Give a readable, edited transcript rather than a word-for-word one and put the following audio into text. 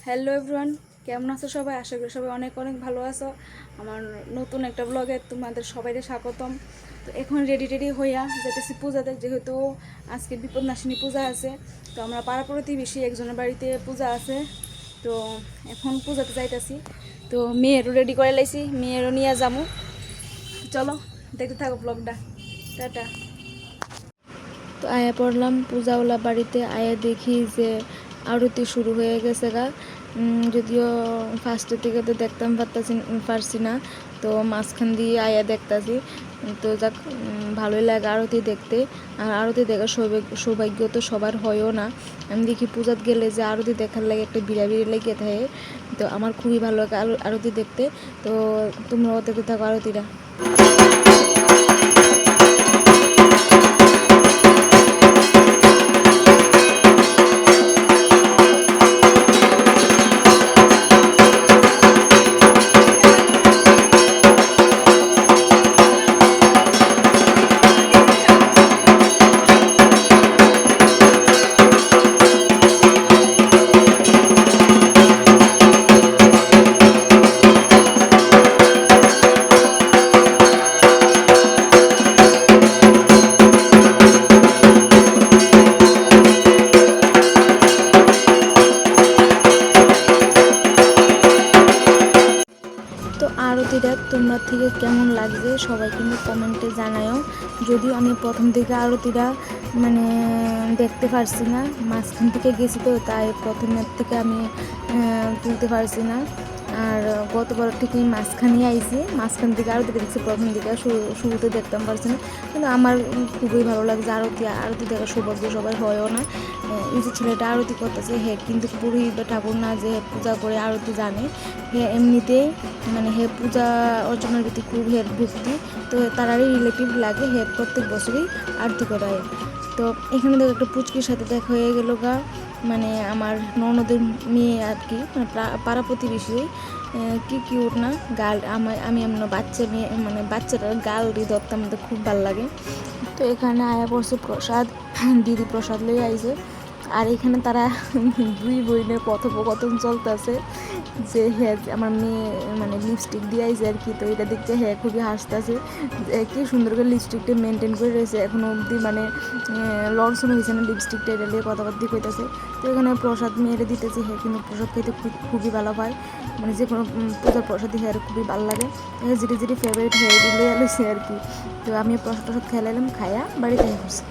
Hello everyone, কেমন আছো সবাই? আশা করি সবাই অনেক অনেক ভালো আছো। আমার নতুন একটা ব্লগে তোমাদের সবাইকে স্বাগতম। তো এখন রেডি হইয়া যেতেছি পূজাতে, যেহেতু আজকে বিপদনাশিনী পূজা আছে। তো আমরা পাড়া প্রতিবেশী একজনের বাড়িতে পূজা আছে, তো এখন পূজাতে যাইতেছি। তো মেয়েরও রেডি করে লাইছি, মেয়েরও নিয়ে যাবো। চলো দেখতে থাকো ব্লগটা। টাটা। তো আয়া পড়লাম পূজাওয়ালা বাড়িতে, আয়া দেখি যে আরতি শুরু হয়ে গেছে গা। যদিও ফার্স্টের দিকে তো দেখতাম পারছি না, তো মাঝখান দিয়ে আয়া দেখতাছি। তো যাক, ভালোই লাগে আরতি দেখতে। আর আরতি দেখার সৌভাগ্য তো সবার হয়ও না। আমি দেখি পূজাত গেলে যে আরতি দেখার লাগে একটা বিড়াবিড়ি লেগে থাকে। তো আমার খুবই ভালো লাগে আরতি দেখতে। তো তোমরাও দেখতে থাকো আরতিটা। তো আরতিটা তোমরা থেকে কেমন লাগছে সবাই কিন্তু কমেন্টে জানায়ও। যদিও আমি প্রথম থেকে আরতিটা মানে দেখতে পারছি না, মাঝখান থেকে গেছি, তো তাই প্রথমের থেকে আমি তুলতে পারছি না। আর গতবার থেকে মাঝখানে আইছি, মাঝখান থেকে আরতি দেখছি, প্রথম দিকে শুরুতে দেখতাম পারছি না। কিন্তু আমার খুবই ভালো লাগছে আরতি দেখার সৌভাগ্য সবাই হয়ও না। এই যে ছেলেটা আরতি করতেছে, হে কিন্তু পুরোহিত বা ঠাকুর না যে পূজা করে আরতি জানে। হে এমনিতেই মানে হে পূজা অর্চনার প্রতি খুব হের ভক্তি, তো তারারই রিলেটিভ লাগে, হে প্রত্যেক বছরই আরতি করায়। তো এখানে দেখো একটা পুচকির সাথে দেখা হয়ে গেল গা, মানে আমার ননদের মেয়ে আর কি, মানে পাড়া প্রতিবেশী। কি কিউট না গাল, আমি এমন বাচ্চা মেয়ে, মানে বাচ্চাটার গাল দিয়ে ধরতে আমাদের খুব ভালো লাগে। তো এখানে আয়া পড়ছে প্রসাদ, দিদি প্রসাদ লই আইছে। আর এখানে তারা দুই বোনের কথোপকথন চলতেছে যে হ্যাঁ আমার মেয়ে মানে লিপস্টিক দিয়ে আইছে আর কি। তো এটা দেখতে হ্যাঁ খুবই হাসতেছে, কি সুন্দর করে লিপস্টিকটা মেনটেন করে রয়েছে এখনো অবধি, মানে লড়ছন হয়েছে না লিপস্টিকটা, এটা নিয়ে কথাবার্তা কইতেছে। তো এখানে প্রসাদ মেয়েরে দিতেছে, হ্যাঁ কিন্তু প্রসাদ খেতে খুবই ভালো পায়, মানে যে কোনো পূজার প্রসাদই হ্যাঁ খুবই ভালো লাগে। যেটি ফেভারিট হ্যাঁ দিলে আলোছে আর কি। তো আমি প্রসাদ খেলাইলাম, খাইয়া বাড়িতে করছি।